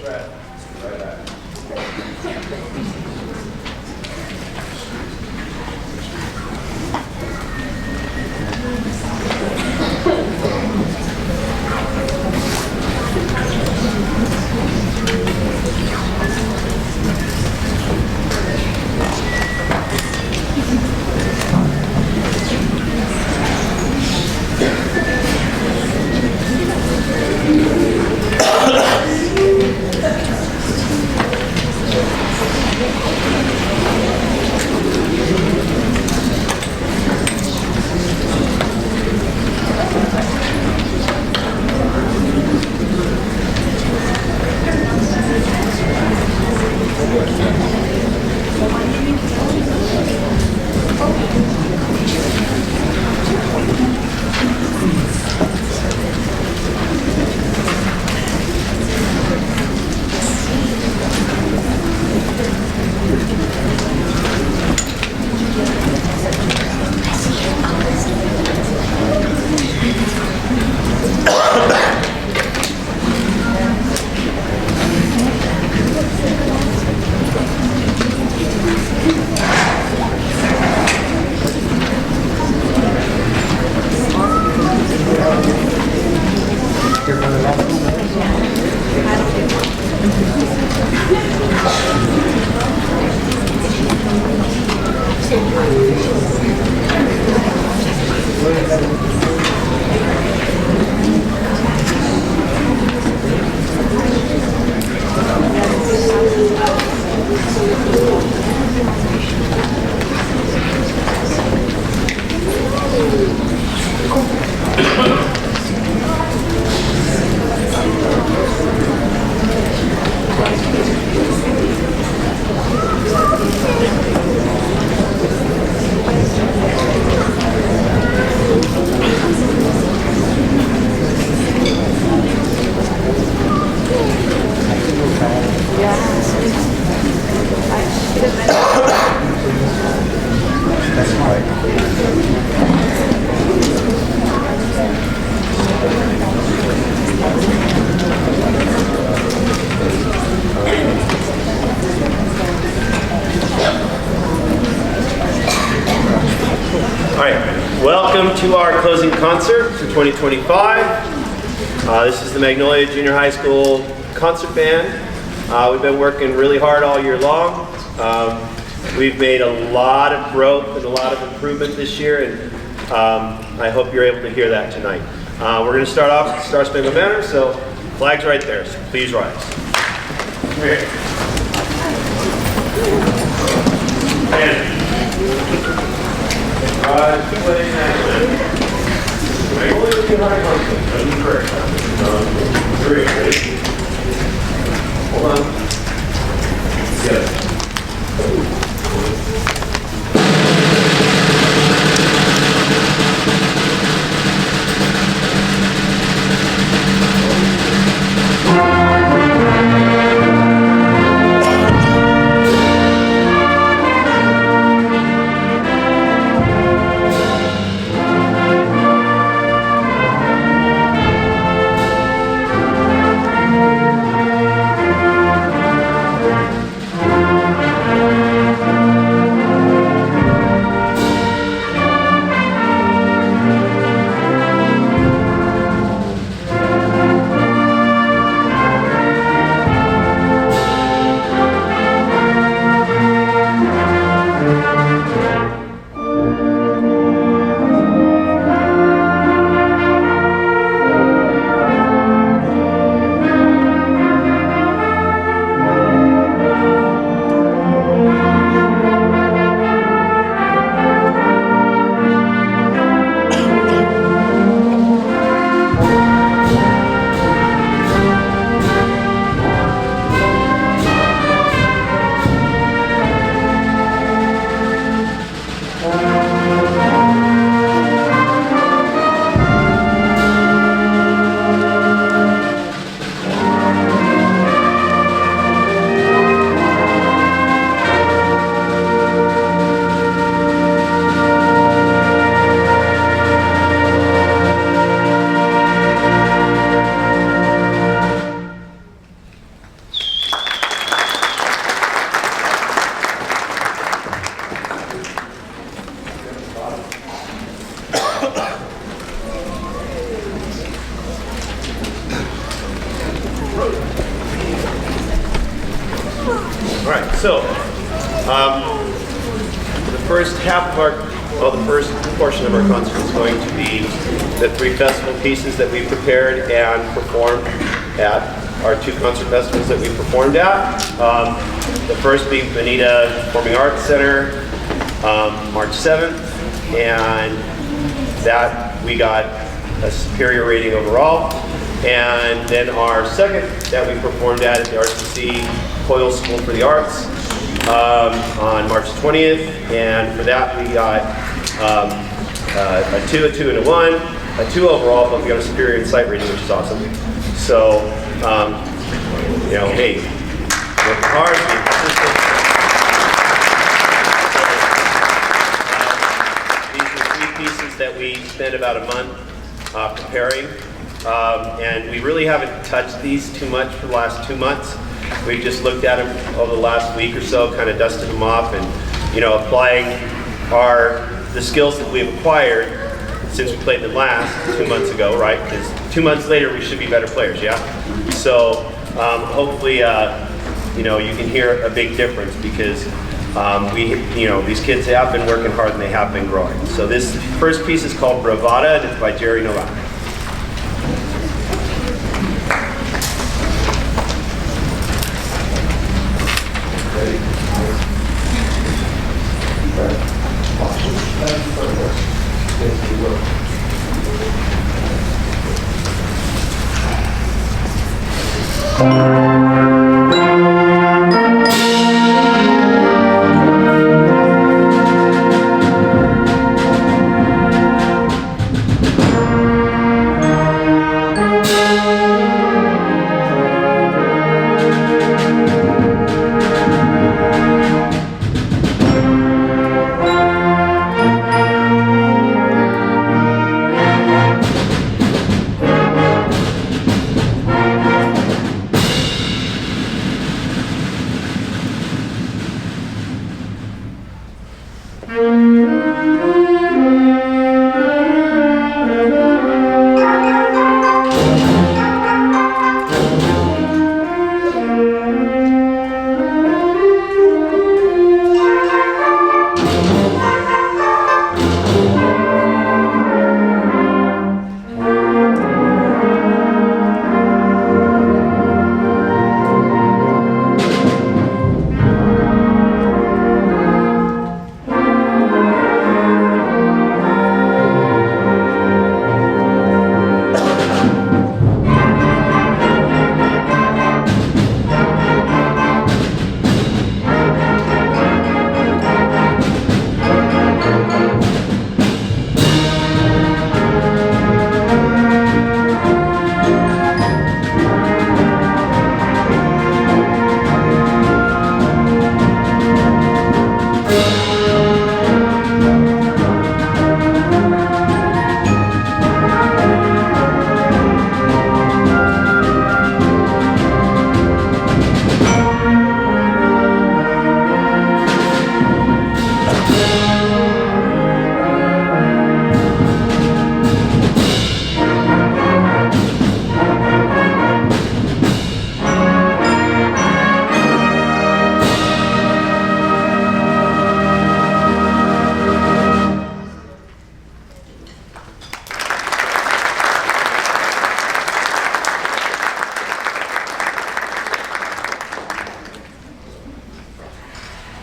breath. Right back. Welcome to our closing concert for 2025. This is the Magnolia Junior High School concert band. We've been working really hard all year long. We've made a lot of growth and a lot of improvement this year, and I hope you're able to hear that tonight. We're going to start off with the Star Spangled Banner, so flag's right there, so please rise. Here. Playing that Magnolia Junior High concert. Three, ready? Hold on. Get it. So the first half of our, well, the first portion of our concert is going to be the 3 festival pieces that we prepared and performed at our 2 concert festivals that we performed at. The first being Bonita Performing Arts Center, March 7th, and that we got a superior rating overall. And then our second that we performed at the RCC Hoyle School for the Arts on March 20th, and for that we got a 2, a 2, and a 1, a 2 overall, but we got a superior insight rating, which is awesome. So, you know, hey, work hard, be consistent. These are 3 pieces that we spent about a month preparing, and we really haven't touched these too much for the last 2 months. We've just looked at them over the last week or so, kind of dusted them off, and you know, applying the skills that we've acquired since we played them last 2 months ago, right? Because 2 months later we should be better players, yeah. So hopefully, you know, you can hear a big difference because you know, these kids have been working hard and they have been growing. So this first piece is called Bravada, and it's by Jerry Novak.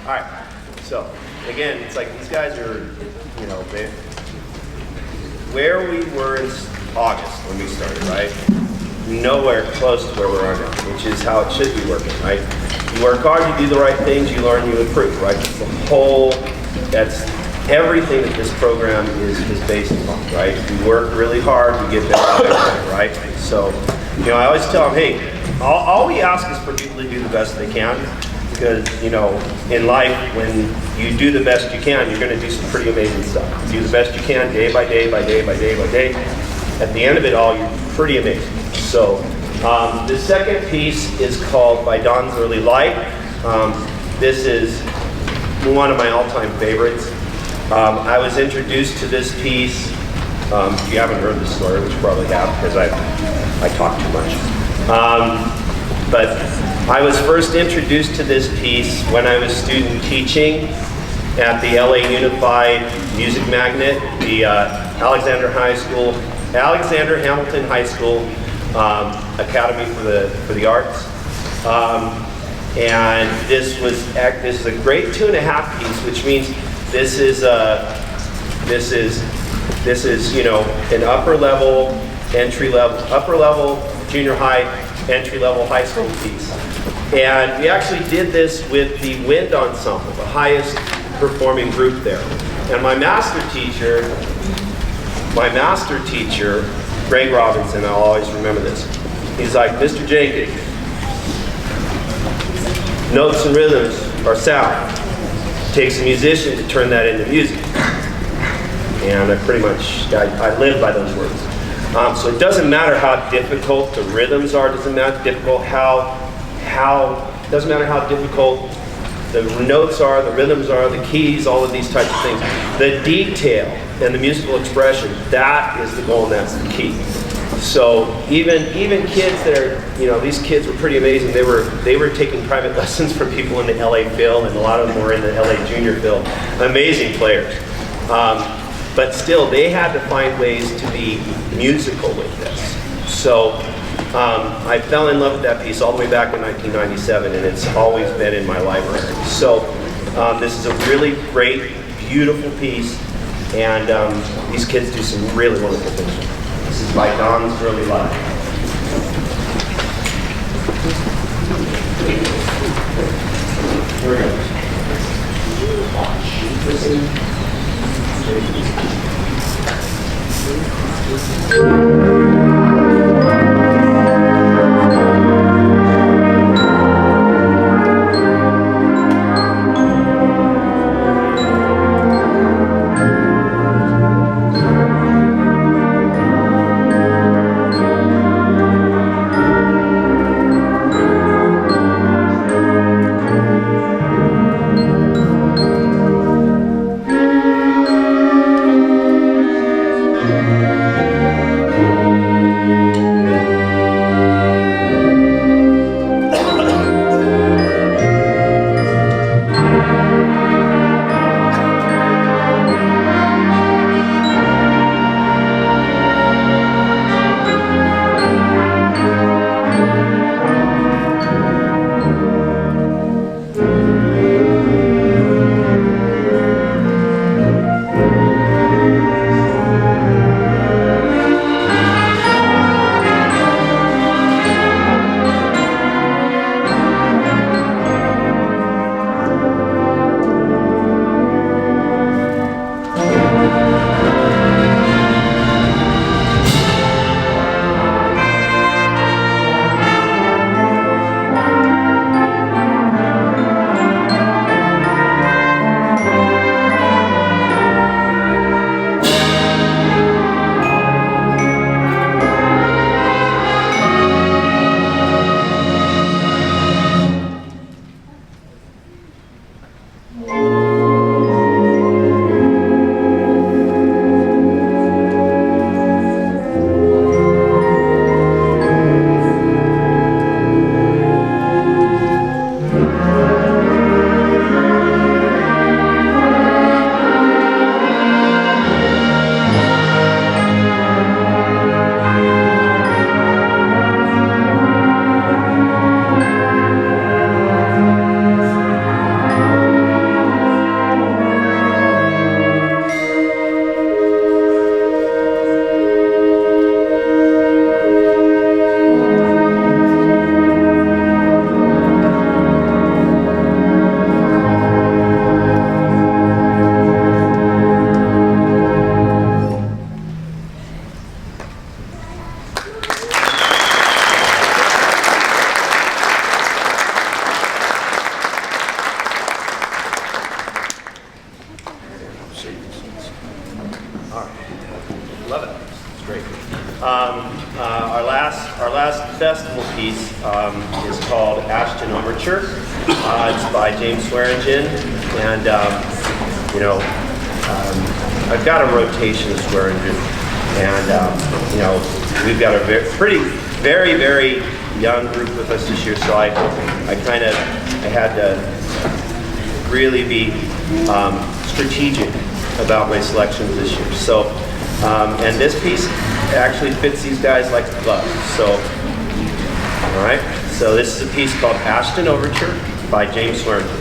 All right, so again, it's like these guys are, you know, where we were in August when we started, right? Nowhere close to where we are now, which is how it should be working, right? You work hard, you do the right things, you learn, you improve, right? That's everything that this program is based upon, right? We work really hard, we get better, right? So, you know, I always tell them, hey, all we ask is for people to do the best they can. Because, you know, in life, when you do the best you can, you're going to do some pretty amazing stuff. Do the best you can day by day by day by day by day. At the end of it all, you're pretty amazing. So the second piece is called By Dawn's Early Light. This is one of my all-time favorites. I was introduced to this piece, if you haven't heard the story, which you probably have because I talk too much. But I was first introduced to this piece when I was student teaching at the LA Unified Music Magnet, the Alexander Hamilton High School Academy for the Arts. And this is a grade 2.5 piece, which means this is you know, an upper level junior high, entry level high school piece. And we actually did this with the wind ensemble, the highest performing group there. And my master teacher, Greg Robinson, I'll always remember this. He's like, Mr. Jenkins, notes and rhythms are sound. It takes a musician to turn that into music. And I live by those words. So it doesn't matter how difficult the rhythms are, doesn't matter how difficult the notes are, the rhythms are, the keys, all of these types of things. The detail and the musical expression, that is the goal and that's the key. So even kids that are, you know, these kids were pretty amazing. They were taking private lessons from people in the LA Phil, and a lot of them were in the LA Junior Phil. Amazing players. But still, they had to find ways to be musical with this. So I fell in love with that piece all the way back in 1997, and it's always been in my library. So this is a really great, beautiful piece, and these kids do some really wonderful things. This is by Don's Early Life. Here we go. Our last festival piece is called Ashton Overture. It's by James Swearingen, and I've got a rotation of Swearingen, and we've got a very young group with us this year, so I had to really be strategic about my selections this year. So, and this piece actually fits these guys like a glove. So, all right. So this is a piece called Ashton Overture by James Swearengin.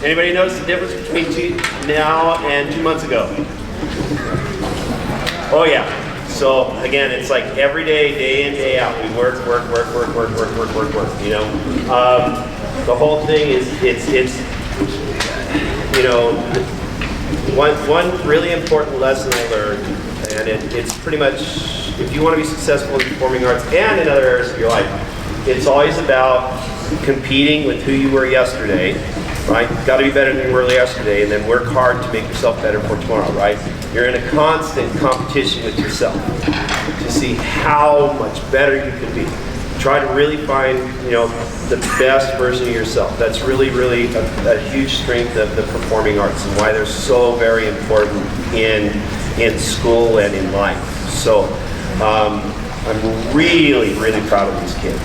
Anybody notice the difference between now and 2 months ago? Oh yeah. So again, it's like every day, day in, day out, we work, you know. The whole thing is, it's you know, one really important lesson I learned, and it's pretty much, if you want to be successful in performing arts and in other areas of your life, it's always about competing with who you were yesterday, right? You've got to be better than you were yesterday, and then work hard to make yourself better for tomorrow, right? You're in a constant competition with yourself to see how much better you can be. Try to really find, you know, the best version of yourself. That's really, really a huge strength of the performing arts and why they're so very important in school and in life. So I'm really, really proud of these kids.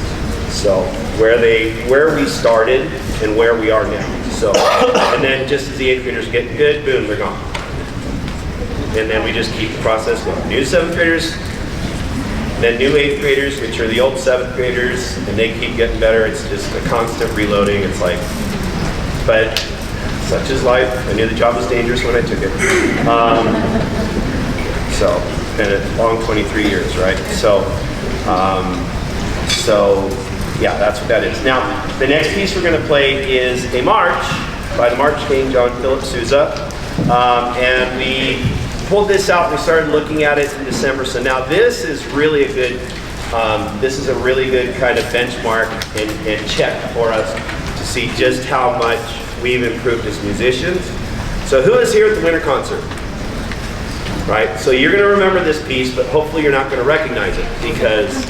So where we started and where we are now. So, and then just as the 8th graders get good, boom, they're gone. And then we just keep the process going. New 7th graders, then new 8th graders, which are the old 7th graders, and they keep getting better. It's just a constant reloading. It's like, but such is life. I knew the job was dangerous when I took it. So, it's been a long 23 years, right? So yeah, that's what that is. Now, the next piece we're going to play is a march by the March King, John Philip Sousa. And we pulled this out and we started looking at it in December. So now this is really a good, this is a really good kind of benchmark and check for us to see just how much we've improved as musicians. So who is here at the winter concert? Right? So you're going to remember this piece, but hopefully you're not going to recognize it because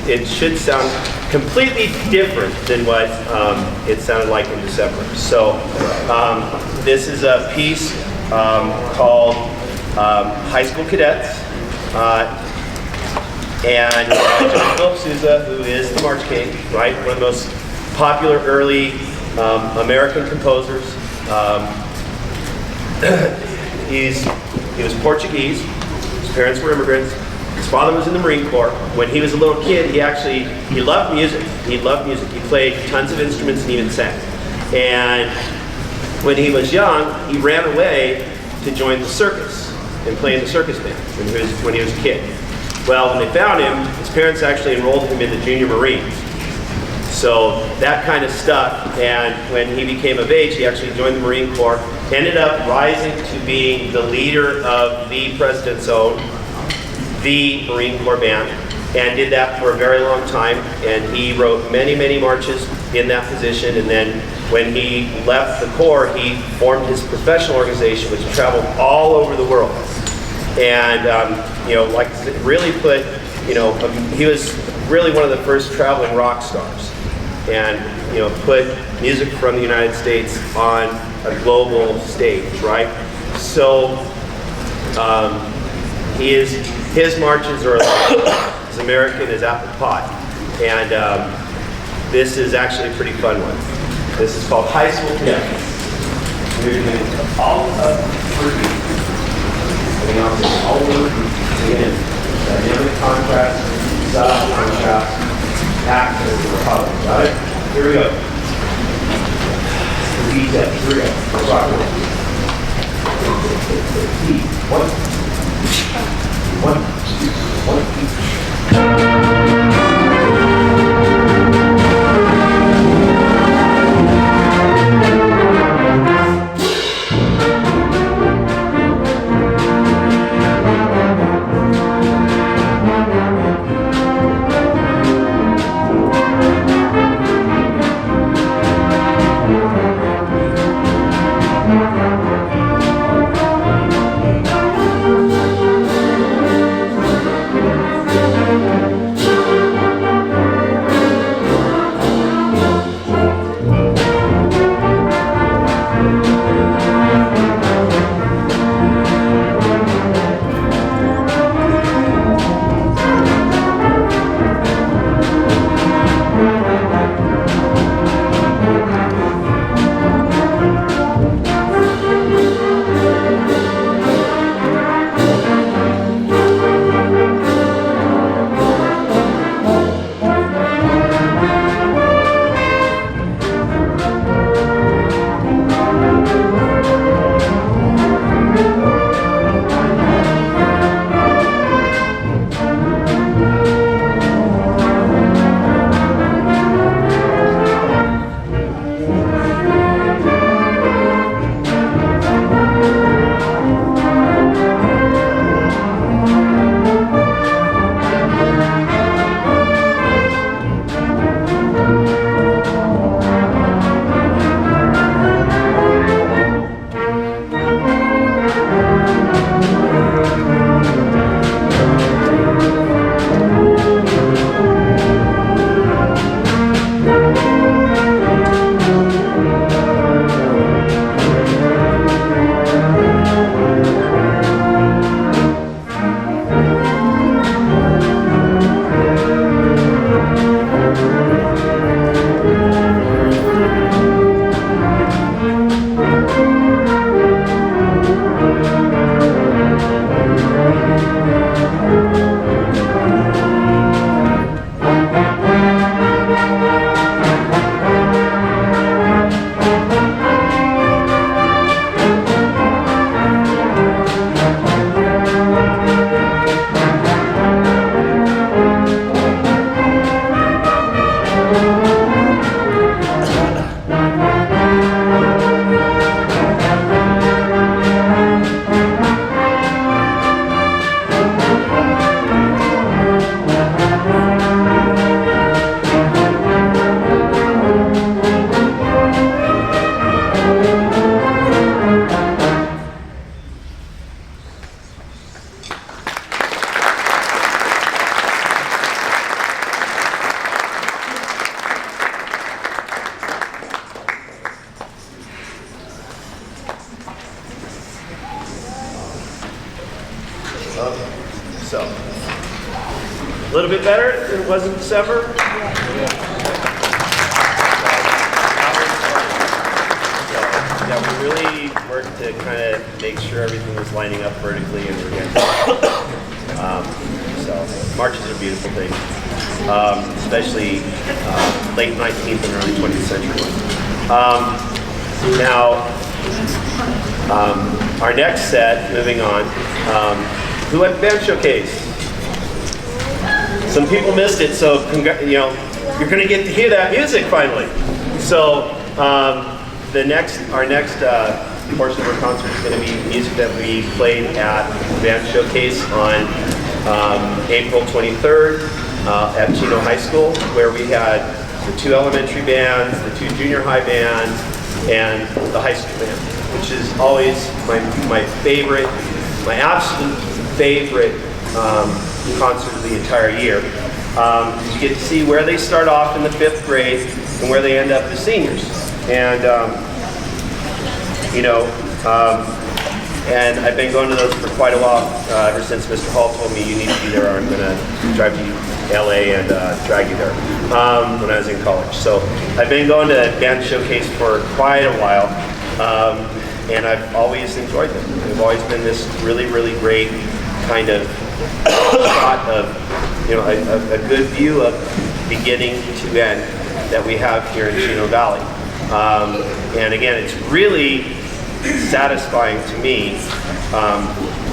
it should sound completely different than what it sounded like in December. So this is a piece called High School Cadets. And John Philip Sousa, who is the March King, right? One of the most popular early American composers. He was Portuguese. His parents were immigrants. His father was in the Marine Corps. When he was a little kid, he loved music. He loved music. He played tons of instruments and even sang. And when he was young, he ran away to join the circus and play in the circus band when he was a kid. Well, when they found him, his parents actually enrolled him in the Junior Marines. So that kind of stuck, and when he became of age, he actually joined the Marine Corps, ended up rising to being the leader of the President's Own, the Marine Corps Band, and did that for a very long time, and he wrote many, many marches in that position, and then when he left the Corps, he formed his professional organization, which traveled all over the world. And, you know, like really put, you know, he was really one of the first traveling rock stars. And, you know, put music from the United States on a global stage, right? So, his marches are as American as apple pie. And this is actually a pretty fun one. This is called High School Cadets. We're doing all of three. Putting on this all over again. Dynamic contrast, subtle contrast, act as a republic. Got it? Here we go. Here we go. Rock it. One. So, a little bit better than it was in December. Yeah, we really worked to kind of make sure everything was lining up vertically and organically. So marches are a beautiful thing, especially late 19th and early 20th century. Now, our next set, moving on, who had band showcase? Some people missed it, so you're going to get to hear that music finally. So our next portion of our concert is going to be music that we played at band showcase on April 23rd at Chino High School, where we had the 2 elementary bands, the 2 junior high bands, and the high school band, which is always my favorite, my absolute favorite concert of the entire year. You get to see where they start off in the 5th grade and where they end up as seniors. And and I've been going to those for quite a while, ever since Mr. Hall told me you need to be there or I'm going to drive you to LA and drag you there when I was in college. So I've been going to band showcase for quite a while, and I've always enjoyed them. They've always been this really, really great kind of shot of, a good view of beginning to end that we have here in Chino Valley. And again, it's really satisfying to me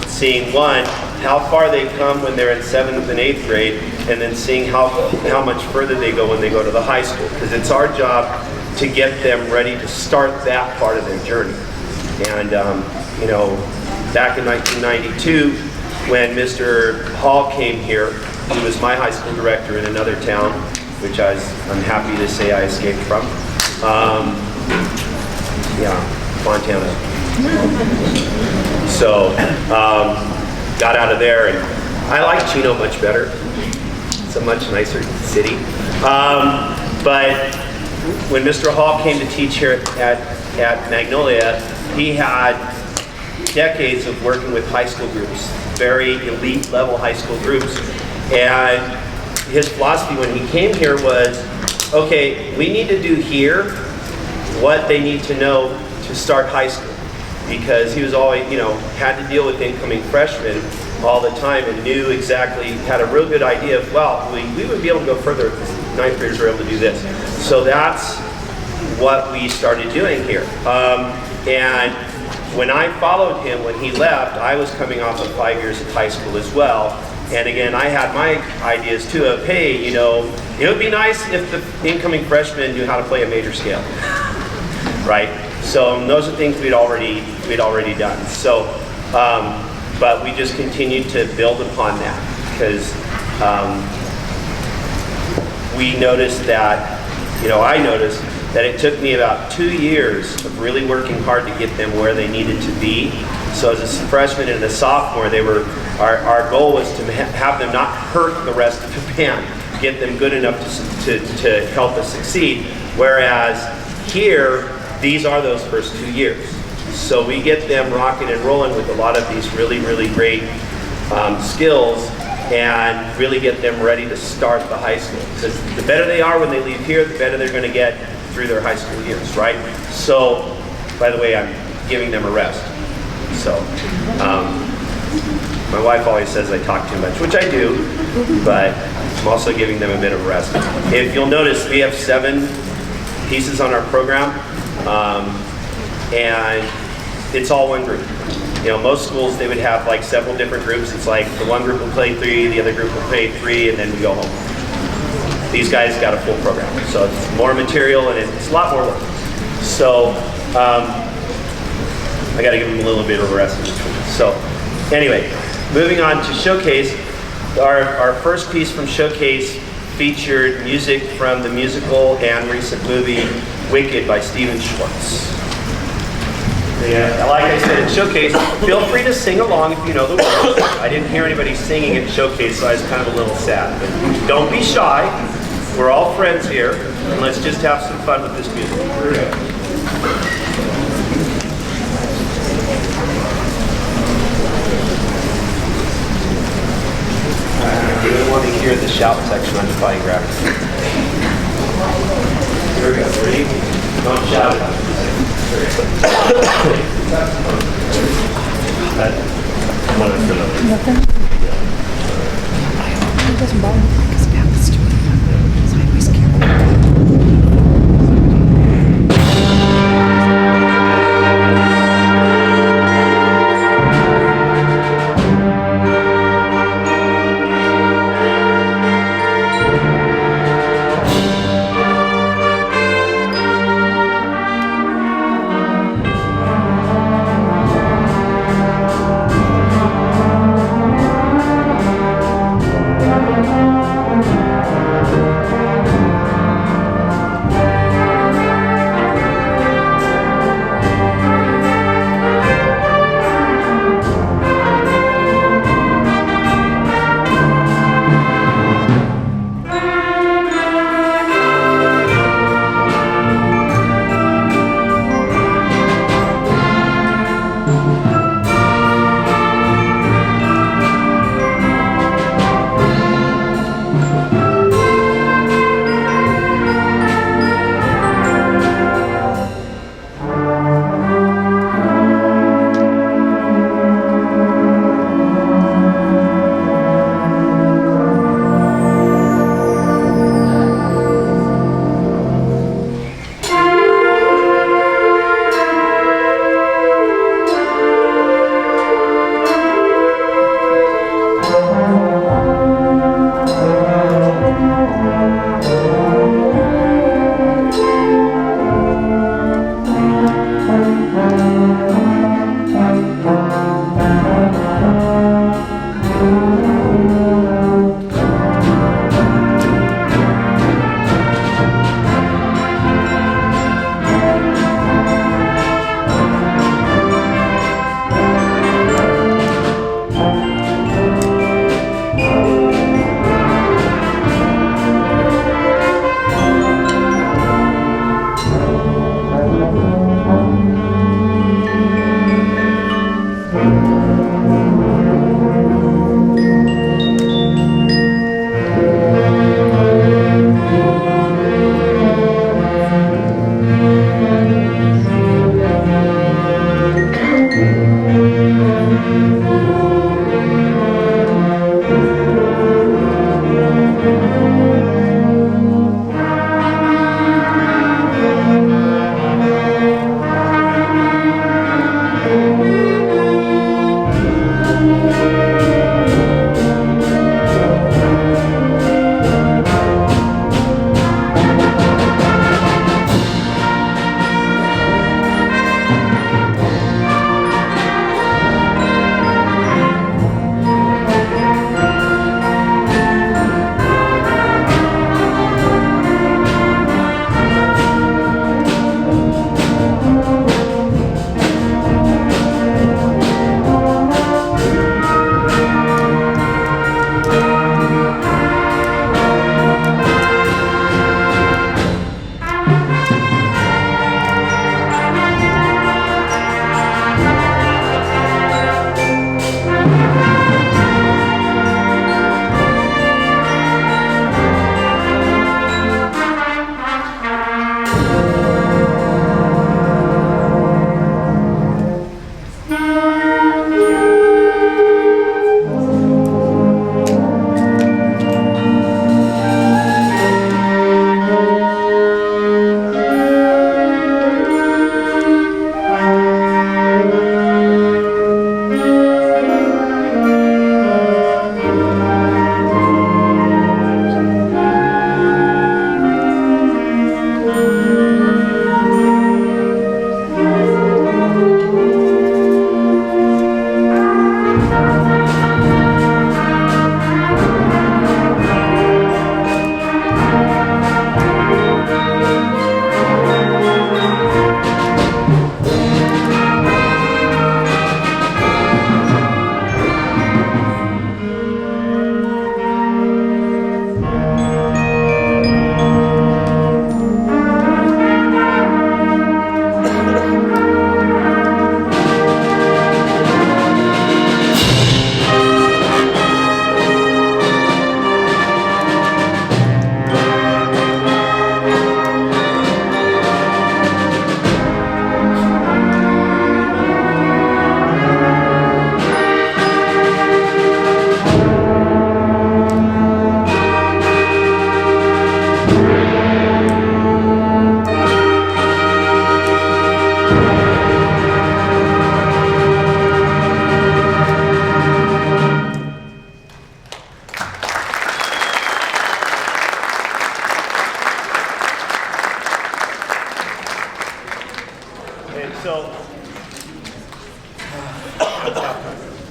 seeing how far they come when they're in 7th and 8th grade, and then seeing how much further they go when they go to the high school, because it's our job to get them ready to start that part of their journey. And back in 1992 when Mr. Hall came here, he was my high school director in another town, which I'm happy to say I escaped from. Montana. So, got out of there, and I like Chino much better. It's a much nicer city. But when Mr. Hall came to teach here at Magnolia, he had decades of working with high school groups, very elite level high school groups. And his philosophy when he came here was, okay, we need to do here what they need to know to start high school, because he was always, had to deal with incoming freshmen all the time and knew exactly, had a real good idea of, well, we would be able to go further if the 9th graders were able to do this. So that's what we started doing here. And when I followed him when he left, I was coming off of 5 years of high school as well. And again, I had my ideas too of, hey, it would be nice if the incoming freshmen knew how to play a major scale, right? So those are things we'd already done. So, but we just continued to build upon that, because we noticed that, I noticed that it took me about 2 years of really working hard to get them where they needed to be. So as a freshman and a sophomore, our goal was to have them not hurt the rest of the band, get them good enough to help us succeed. Whereas here, these are those first 2 years. So we get them rocking and rolling with a lot of these really, really great skills, and really get them ready to start the high school. Because the better they are when they leave here, the better they're going to get through their high school years, right? So, by the way, I'm giving them a rest. So, my wife always says I talk too much, which I do, but I'm also giving them a bit of rest. If you'll notice, we have 7 pieces on our program, and it's all one group. Most schools, they would have like several different groups. It's like the one group will play 3, the other group will play 3, and then we go home. These guys got a full program, so it's more material and it's a lot more work. So I got to give them a little bit of a rest in between. So anyway, moving on to Showcase. Our first piece from Showcase featured music from the musical and recent movie Wicked by Steven Schwartz. Yeah, like I said, at Showcase, feel free to sing along if you know the words. I didn't hear anybody singing at Showcase, so I was kind of a little sad. But don't be shy. We're all friends here, and let's just have some fun with this music. shout section on Defying Gravity. Here we go. Ready? Don't shout it. Nothing? It doesn't bother me because it happens to me. So I always care.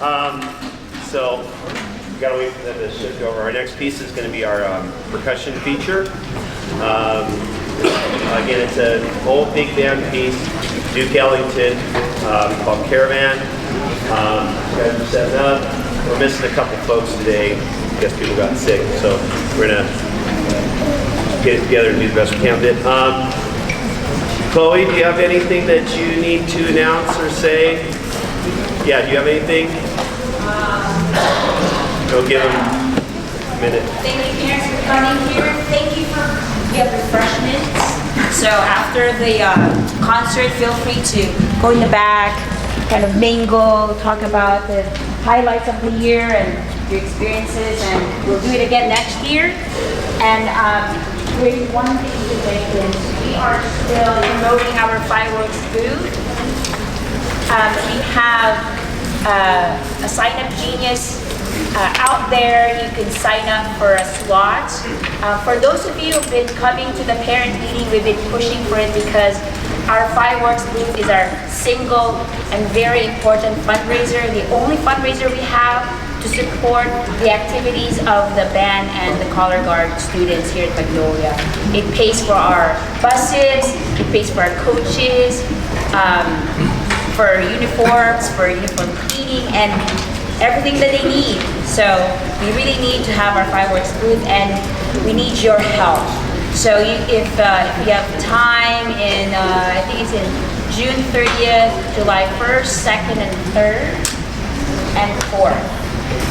So we gotta wait for them to shift over. Our next piece is going to be our percussion feature. Again, it's an old big band piece, Duke Ellington, called Caravan. Guys are setting up. We're missing a couple folks today. I guess people got sick, so we're gonna get it together and do the best we can with it. Chloe, do you have anything that you need to announce or say? Yeah, do you have anything? Go give them a minute. Thank you, parents, for coming here. Thank you for the refreshments. So after the concert, feel free to go in the back, kind of mingle, talk about the highlights of the year and your experiences, and we'll do it again next year. And one thing to mention, we are still promoting our fireworks booth. We have a sign-up genius out there. You can sign up for a slot. For those of you who've been coming to the parent meeting, we've been pushing for it because our fireworks booth is our single and very important fundraiser, the only fundraiser we have to support the activities of the band and the color guard students here at Magnolia. It pays for our buses, it pays for our coaches, for uniforms, for uniform cleaning, and everything that they need. So we really need to have our fireworks booth, and we need your help. So if you have time in, I think it's in June 30th, July 1st, 2nd, and 3rd, and 4th.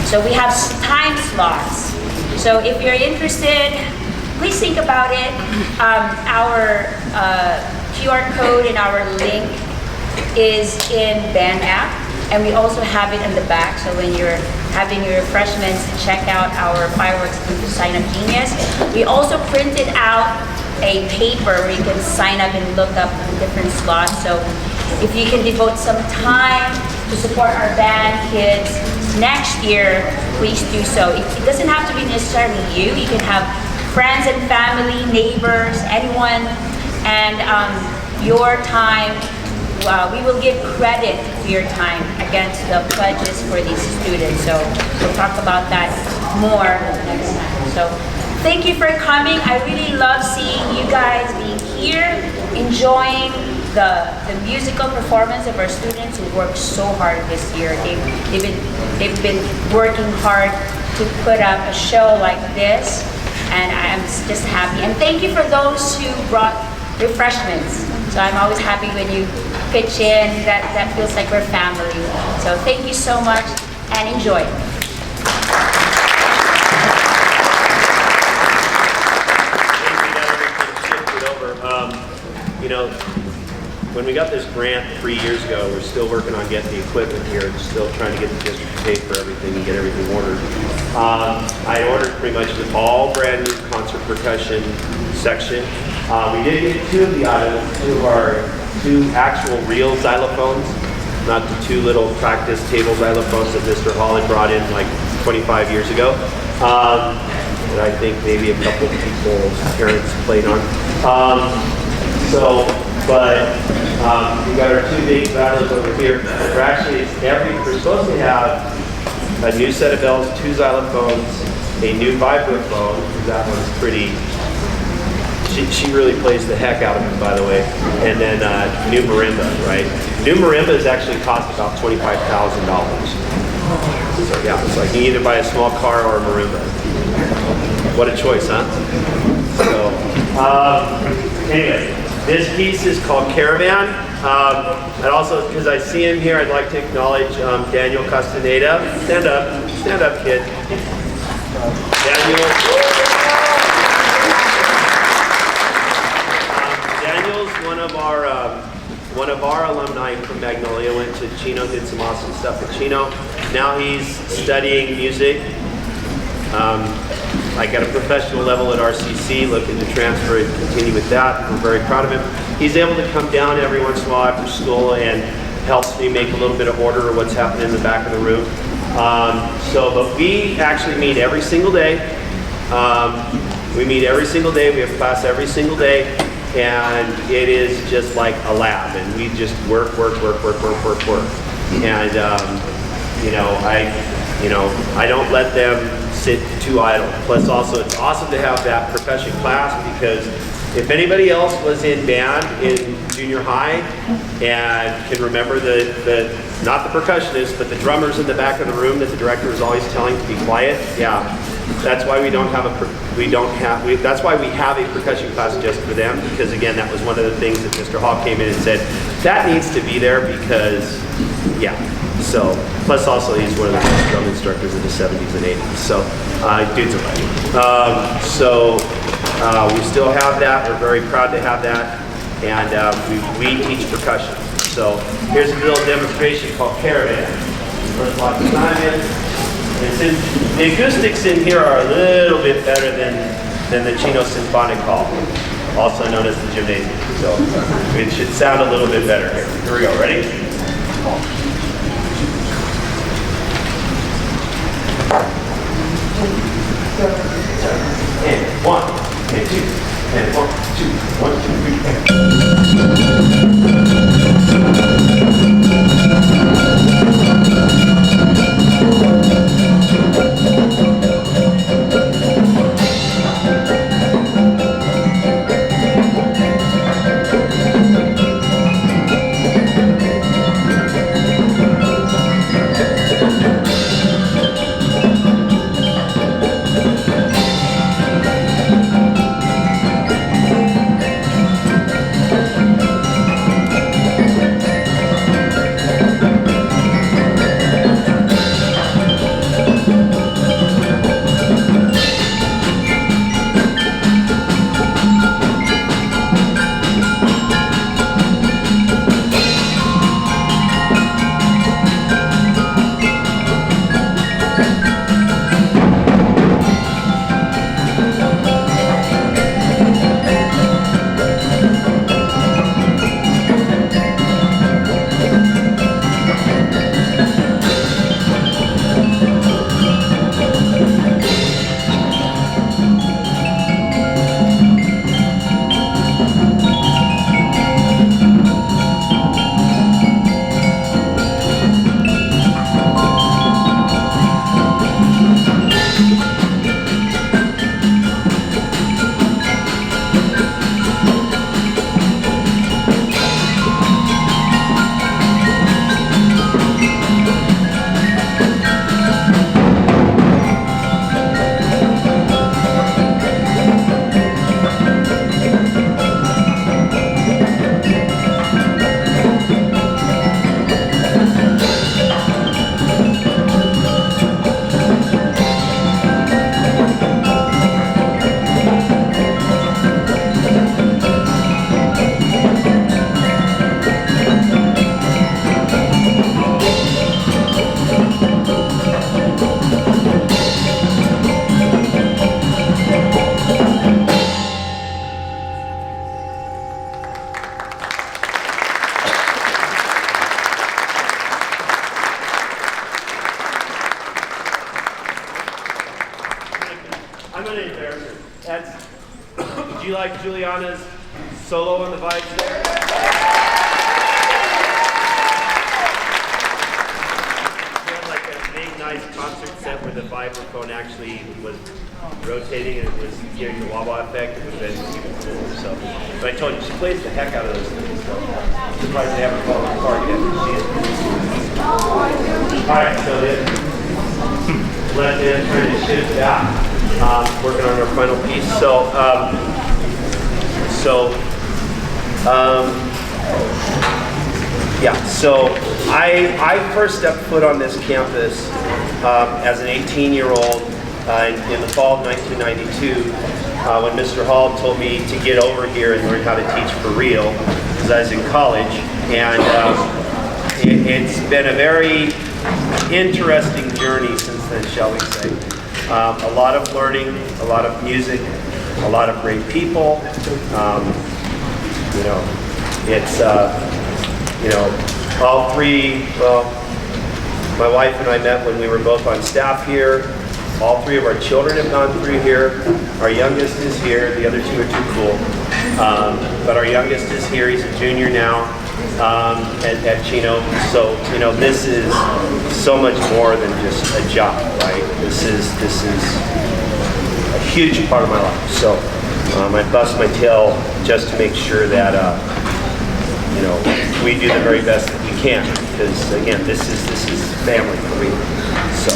So we have time slots. So if you're interested, please think about it. Our QR code and our link is in band app, and we also have it in the back. So when you're having your refreshments, check out our fireworks booth sign up genius. We also printed out a paper where you can sign up and look up different slots. So if you can devote some time to support our band kids next year, please do so. It doesn't have to be necessarily you. You can have friends and family, neighbors, anyone, and your time. We will give credit to your time against the pledges for these students. So we'll talk about that more next time. So thank you for coming. I really love seeing you guys being here, enjoying the musical performance of our students who worked so hard this year. They've been working hard to put up a show like this, and I'm just happy. And thank you for those who brought refreshments. So I'm always happy when you pitch in. That feels like we're family. So thank you so much, and enjoy. You know, when we got this grant 3 years ago, we're still working on getting the equipment here, still trying to get the district to pay for everything and get everything ordered. I ordered pretty much an all brand new concert percussion section. We did get two of the items, two actual real xylophones, not the two little practice table xylophones that Mr. Holland brought in like 25 years ago. That I think maybe a couple of people's parents played on. We got our two big battles over here. We're actually, we're supposed to have a new set of bells, two xylophones, a new vibraphone, because that one's pretty, she really plays the heck out of it, by the way, and then new marimba, right? New marimba is actually cost about $25,000. So yeah, it's like you either buy a small car or a marimba. What a choice, huh? So, anyway. This piece is called Caravan. And also, because I see him here, I'd like to acknowledge Daniel Castaneda. Stand up, kid. Daniel's one of our alumni from Magnolia. Went to Chino, did some awesome stuff at Chino. Now he's studying music. Like at a professional level at RCC, looking to transfer and continue with that. We're very proud of him. He's able to come down every once in a while after school and helps me make a little bit of order of what's happening in the back of the room. But we actually meet every single day. We meet every single day. We have class every single day. And it is just like a lab. And we just work. And I don't let them sit too idle. Plus also it's awesome to have that percussion class, because if anybody else was in band in junior high and can remember not the percussionists, but the drummers in the back of the room that the director was always telling to be quiet, yeah, that's why that's why we have a percussion class just for them, because again, that was one of the things that Mr. Hall came in and said, that needs to be there because, yeah. So, plus also he's one of the best drum instructors of the 70s and 80s. So, dude's a buddy. We still have that. We're very proud to have that. And we teach percussion. So, here's a little demonstration called Caravan. First lock the time in. The acoustics in here are a little bit better than the Chino Symphonic Hall, also known as the gymnasium. So, it should sound a little bit better here. Here we go. Ready? And 1, and 2, and 1, I'm going to embarrass her. Do you like Juliana's solo on the vibes there? She had like a big, nice concert set where the vibraphone actually was rotating and it was giving the wah-wah effect. It would have been super cool. So, but I told you, she plays the heck out of those things. So I'm surprised they haven't fallen apart yet. All right, so then let them turn the shift back. Working on our final piece. So I first stepped foot on this campus as an 18-year-old in the fall of 1992 when Mr. Hall told me to get over here and learn how to teach for real because I was in college. And it's been a very interesting journey since then, shall we say. A lot of learning, a lot of music, a lot of great people. It's all three. Well, my wife and I met when we were both on staff here. All three of our children have gone through here. Our youngest is here. The other two are too cool. But our youngest is here. He's a junior now. at Chino. So, you know, this is so much more than just a job, right? This is a huge part of my life. So I bust my tail just to make sure that, you know, we do the very best that we can. Because again, this is family for me. So,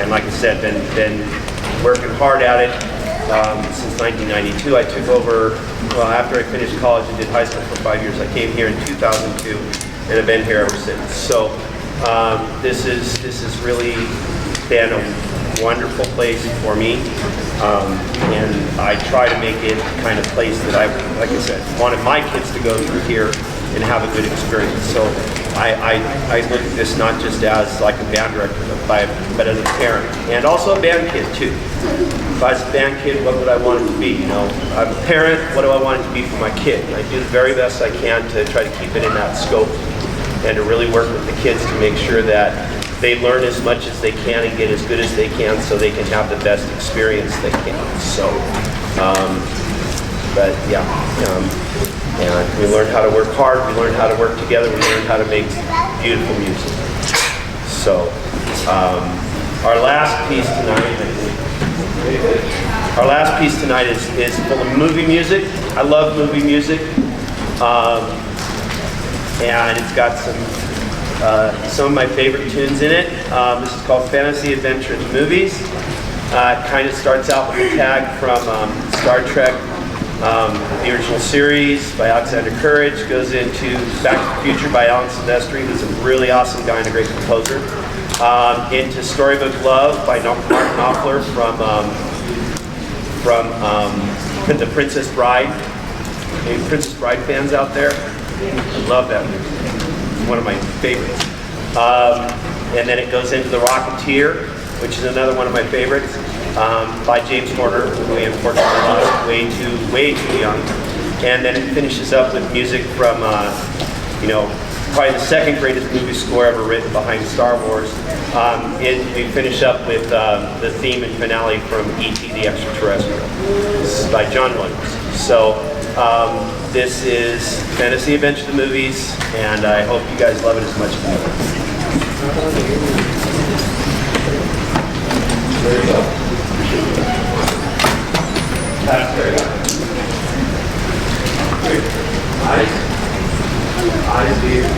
and like I said, been working hard at it since 1992. I took over, well, after I finished college and did high school for 5 years. I came here in 2002 and have been here ever since. So this is really been a wonderful place for me. And I try to make it the kind of place that I, like I said, wanted my kids to go through here and have a good experience. So I look at this not just as like a band director, but as a parent, and also a band kid too. If I was a band kid, what would I want it to be? You know, I'm a parent, what do I want it to be for my kid? And I do the very best I can to try to keep it in that scope and to really work with the kids to make sure that they learn as much as they can and get as good as they can so they can have the best experience they can. So, but yeah, and we learned how to work hard, we learned how to work together, we learned how to make beautiful music. So, our last piece tonight is full of movie music. I love movie music. And it's got some of my favorite tunes in it. This is called Fantasy Adventure in the Movies. It kind of starts out with a tag from Star Trek, the original series by Alexander Courage, goes into Back to the Future by Alan Silvestri, who's a really awesome guy and a great composer, into Storybook Love by Mark Knopfler from The Princess Bride. Any Princess Bride fans out there? I love that movie. It's one of my favorites. And then it goes into The Rocketeer, which is another one of my favorites, by James Horner, who we unfortunately lost way too young. And then it finishes up with music from, you know, probably the second greatest movie score ever written behind Star Wars. We finish up with the theme and finale from E.T. the Extraterrestrial. This is by John Williams. So this is Fantasy Adventure the Movies, and I hope you guys love it as much as I do. There you go. That's very good. Eyes here.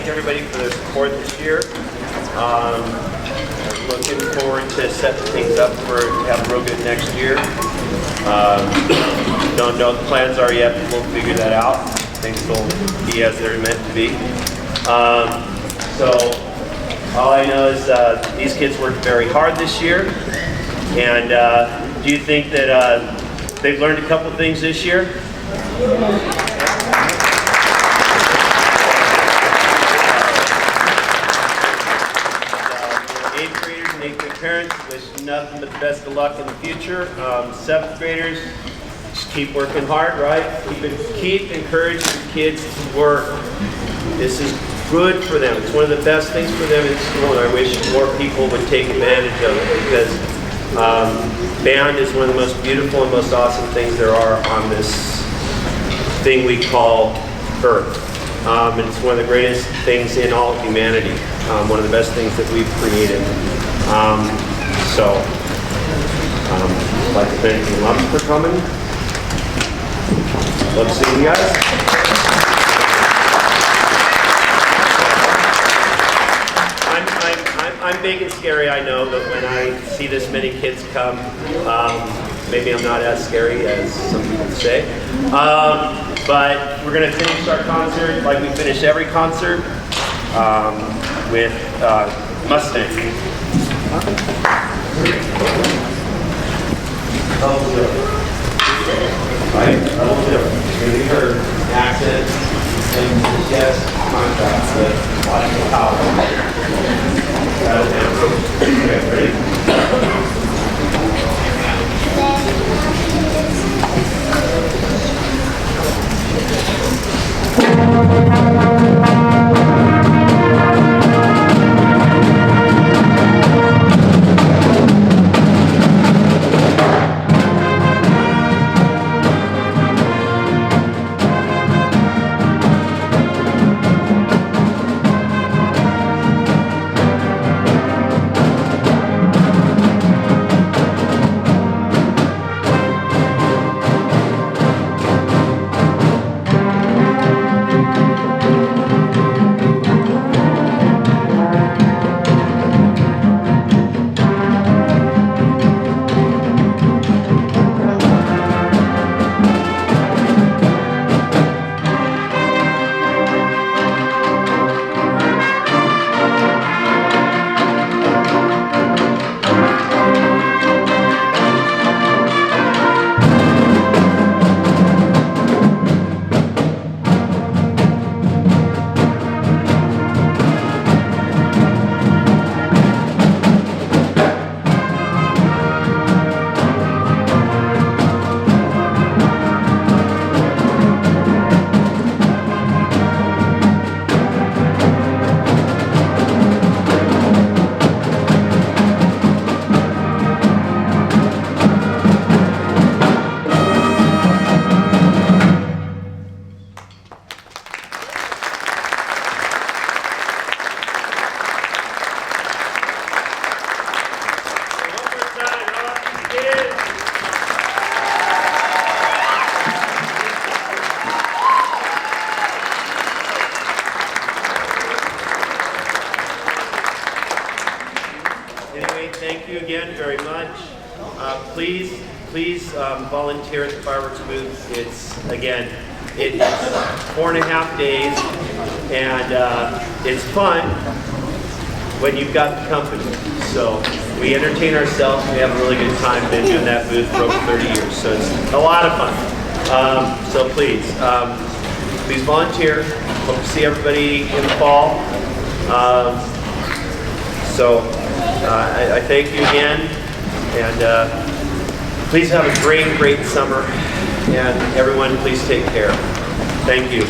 thank everybody for their support this year. I'm looking forward to setting things up for to have real good next year. Don't know what the plans are yet, but we'll figure that out. Things will be as they're meant to be. So all I know is these kids worked very hard this year. And do you think that they've learned a couple things this year? Eighth graders and eighth grade parents, wish nothing but the best of luck in the future. Seventh graders, just keep working hard, right? Keep encouraging kids to work. This is good for them. It's one of the best things for them in school, and I wish more people would take advantage of it, because band is one of the most beautiful and most awesome things there are on this thing we call Earth. And it's one of the greatest things in all of humanity. One of the best things that we've created. I'd like to thank the alums for coming. Love seeing you guys. I'm big and scary, I know, but when I see this many kids come, maybe I'm not as scary as some people say. But we're going to finish our concert like we finish every concert with Mustang. Right? Maybe her accent and yes, contrast with watching power. Okay, ready? Thank you again very much. Please volunteer at the fireworks booth. It's 4.5 days, and it's fun when you've got the company. So we entertain ourselves. We have a really good time. Been doing that booth for over 30 years, so it's a lot of fun. So please volunteer. Hope to see everybody in the fall. I thank you again, and please have a great summer, and everyone please take care. Thank you.